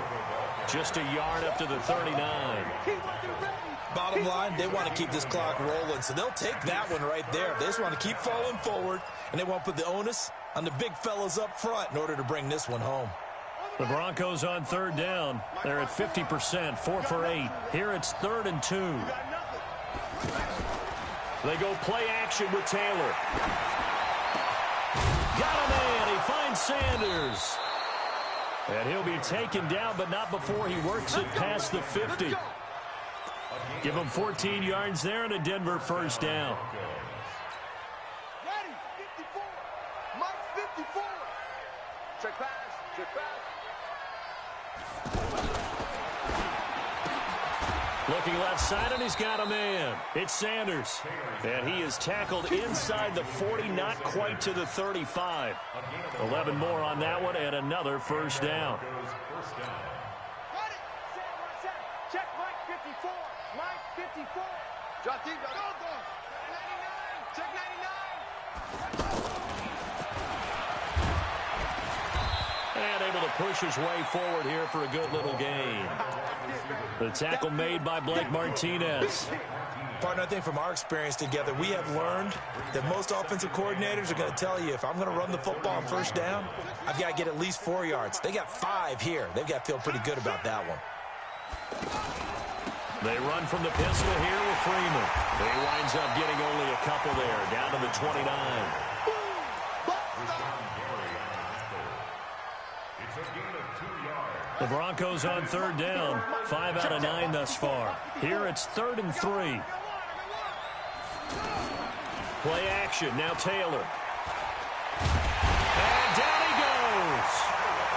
Just a yard up to the 39. Bottom line, they want to keep this clock rolling, so they'll take that one right there. They just want to keep falling forward, and they want to put the onus on the big fellas up front in order to bring this one home. The Broncos on 3rd down. They're at 50%, 4 for 8. Here it's 3rd and 2. They go play action with Taylor. Got a man. He finds Sanders. And he'll be taken down, but not before he works it past the 50. Give him 14 yards there and a Denver 1st down. Ready, 54. Mike 54. Check pass, check pass. Looking left side, and he's got a man. It's Sanders. And he is tackled inside the 40, not quite to the 35. 11 more on that one, and another 1st down. Check Mike 54. Mike 54. Drop deep, go. 99. Check 99. And able to push his way forward here for a good little gain. The tackle made by Blake Martinez. Partner, I think from our experience together, we have learned that most offensive coordinators are going to tell you, if I'm going to run the football on 1st down, I've got to get at least 4 yards. They got 5 here. They've got to feel pretty good about that one. They run from the pistol here with Freeman. He winds up getting only a couple there, down to the 29. The Broncos on 3rd down, 5 out of 9 thus far. Here it's 3rd and 3. Play action, now Taylor. And down he goes.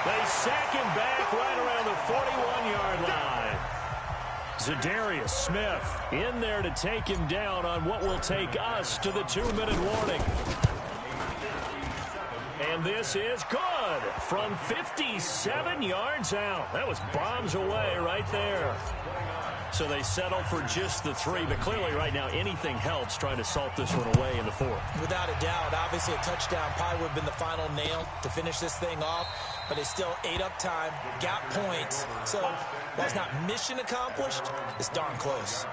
They sack him back right around the 41-yard line. Za'Darius Smith in there to take him down on what will take us to the 2-minute warning. And this is good from 57 yards out. That was bombs away right there. So they settle for just the 3, but clearly right now anything helps trying to salt this one away in the 4th. Without a doubt, obviously a touchdown probably would have been the final nail to finish this thing off, but it's still ate up time, got points. So while it's not mission accomplished, it's darn close.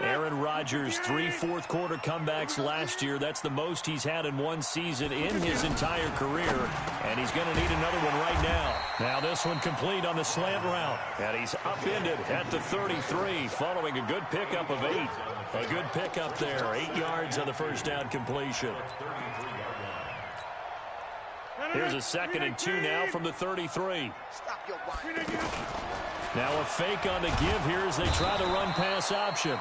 Aaron Rodgers, 3 fourth-quarter comebacks last year. That's the most he's had in one season in his entire career, and he's going to need another one right now. Now this one complete on the slant route, and he's upended at the 33 following a good pickup of 8. A good pickup there, 8 yards on the 1st down completion. Here's a 2nd and 2 now from the 33. Stop your line. Now a fake on the give here as they try the run-pass option.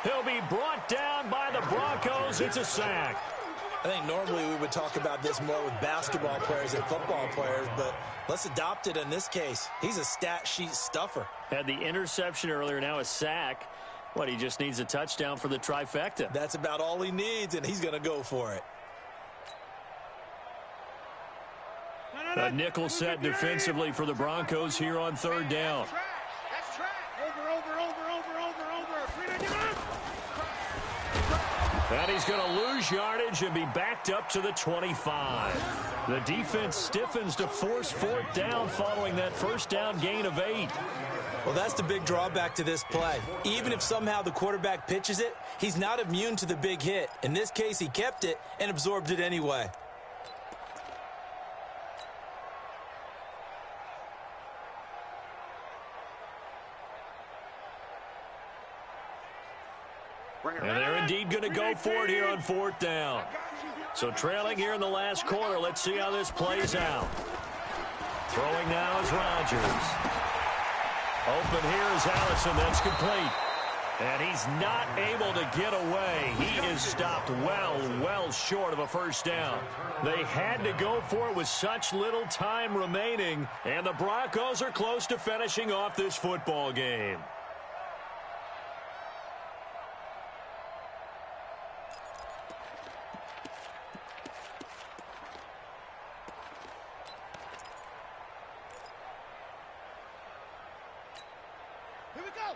He'll be brought down by the Broncos. It's a sack. I think normally we would talk about this more with basketball players and football players, but let's adopt it in this case. He's a stat sheet stuffer. Had the interception earlier, now a sack. What, he just needs a touchdown for the trifecta. That's about all he needs, and he's going to go for it. A nickel set defensively for the Broncos here on third down. That's trash. Over. And he's going to lose yardage and be backed up to the 25. The defense stiffens to force fourth down following that first down gain of 8. Well, that's the big drawback to this play. Even if somehow the quarterback pitches it, he's not immune to the big hit. In this case, he kept it and absorbed it anyway. And they're indeed going to go for it here on fourth down. So trailing here in the last quarter, let's see how this plays out. Throwing now is Rodgers. Open here is Allison. That's complete. And he's not able to get away. He is stopped well short of a first down. They had to go for it with such little time remaining. And the Broncos are close to finishing off this football game.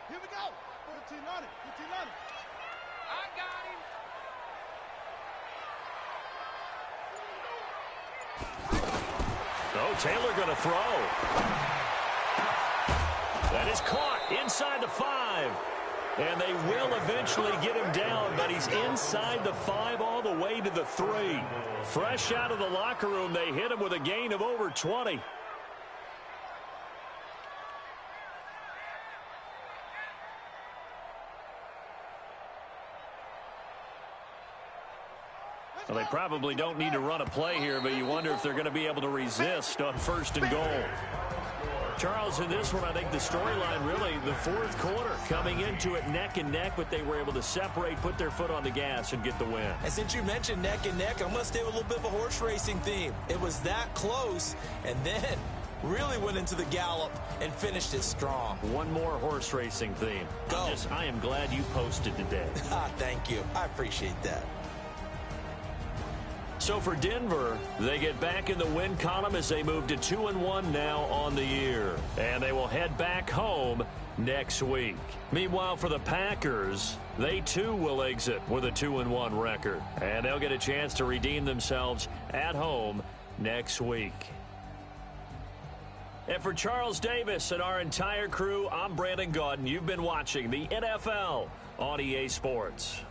Here we go. 15 on it. I got him. Oh, Taylor going to throw. That is caught inside the 5. And they will eventually get him down, but he's inside the 5 all the way to the 3. Fresh out of the locker room, they hit him with a gain of over 20. Well, they probably don't need to run a play here, but you wonder if they're going to be able to resist on first and goal. Charles, in this one, I think the storyline really, the fourth quarter, coming into it neck and neck, but they were able to separate, put their foot on the gas, and get the win. And since you mentioned neck and neck, I'm going to stay with a little bit of a horse racing theme. It was that close, and then really went into the gallop and finished it strong. One more horse racing theme. Go. I am glad you posted today. Thank you. I appreciate that. So for Denver, they get back in the win column as they move to 2-1 now on the year. And they will head back home next week. Meanwhile, for the Packers, they too will exit with a 2-1 record. And they'll get a chance to redeem themselves at home next week. And for Charles Davis and our entire crew, I'm Brandon Gaudin. You've been watching the NFL on EA Sports.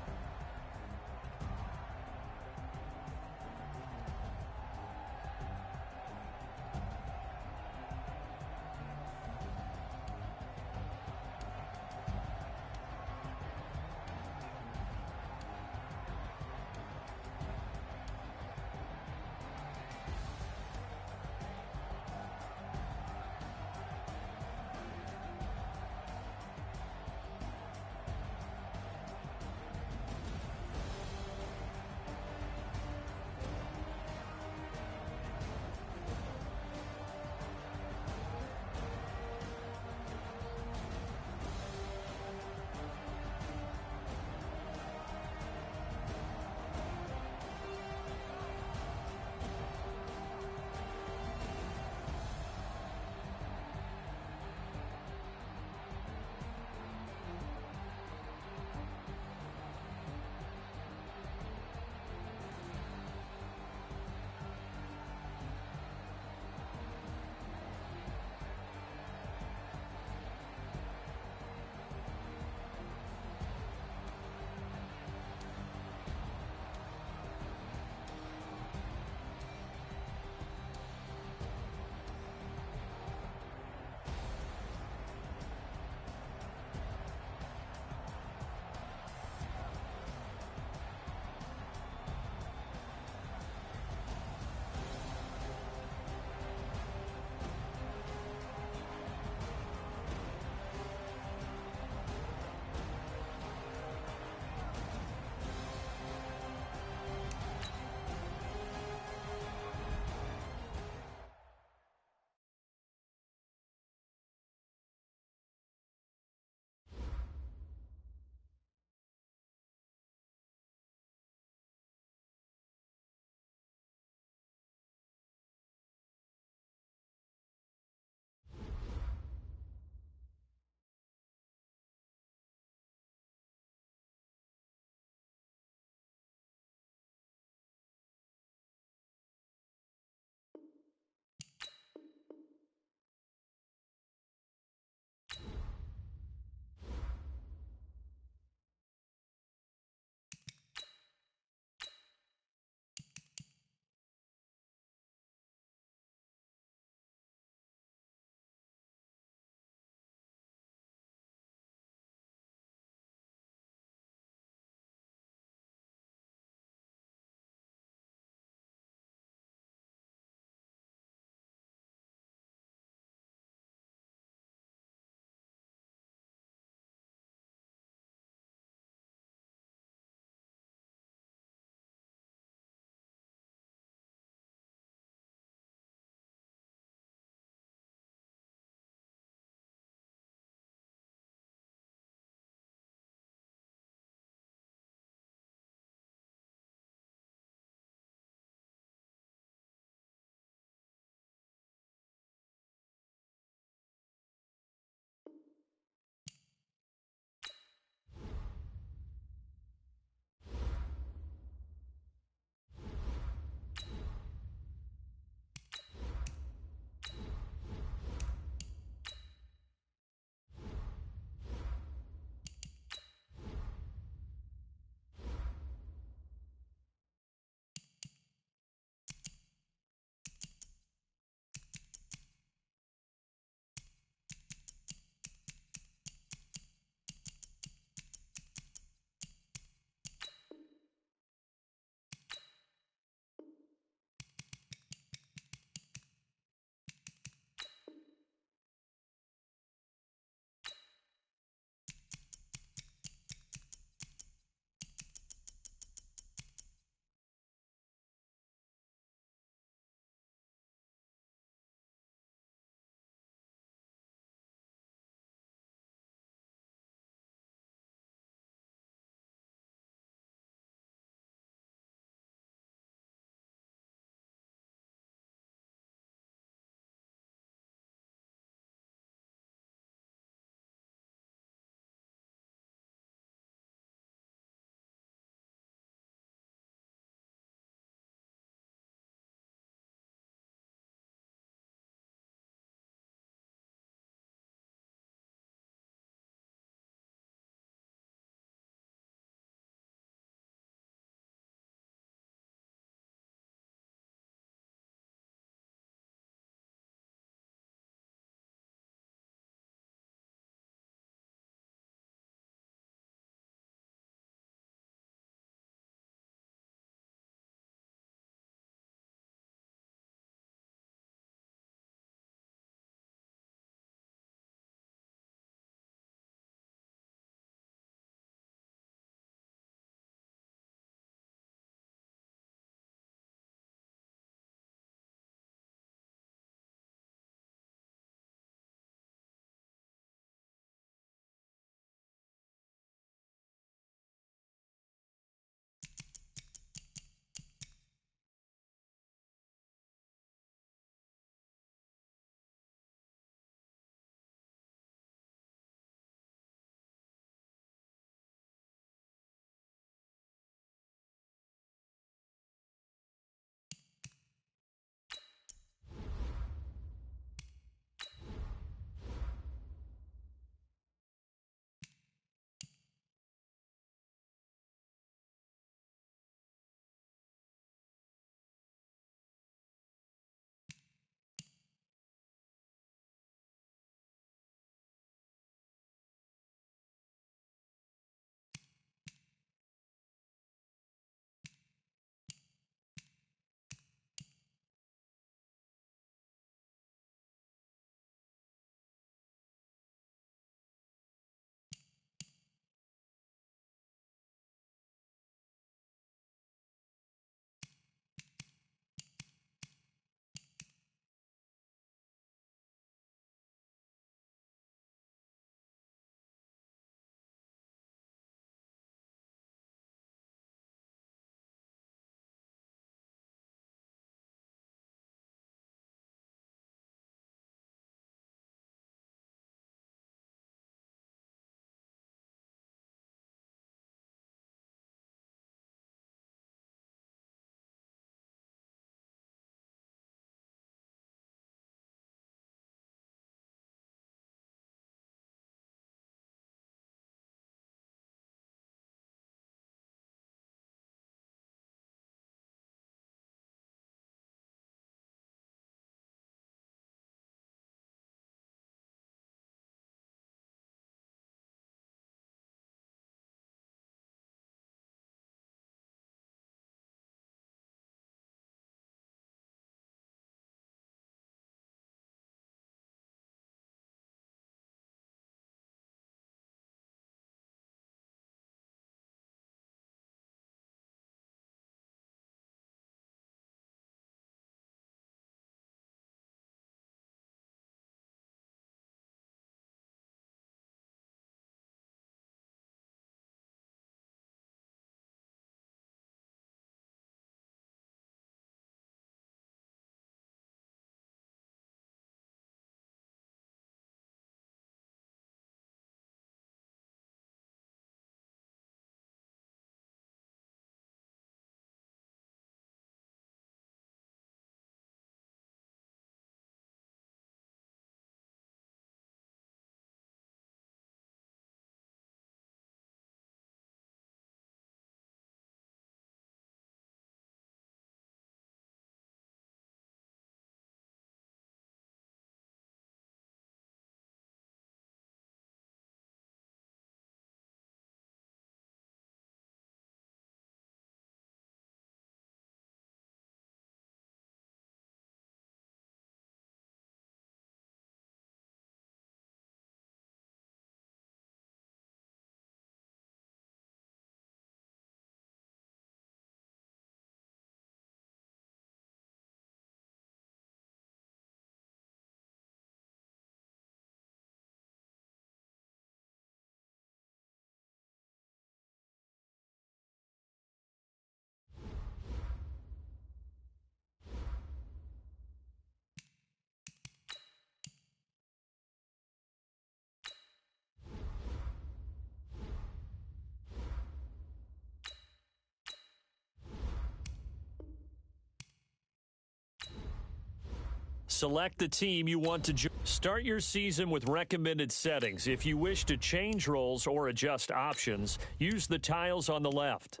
select the team you want to join. Start your season with recommended settings. If you wish to change roles or adjust options, use the tiles on the left.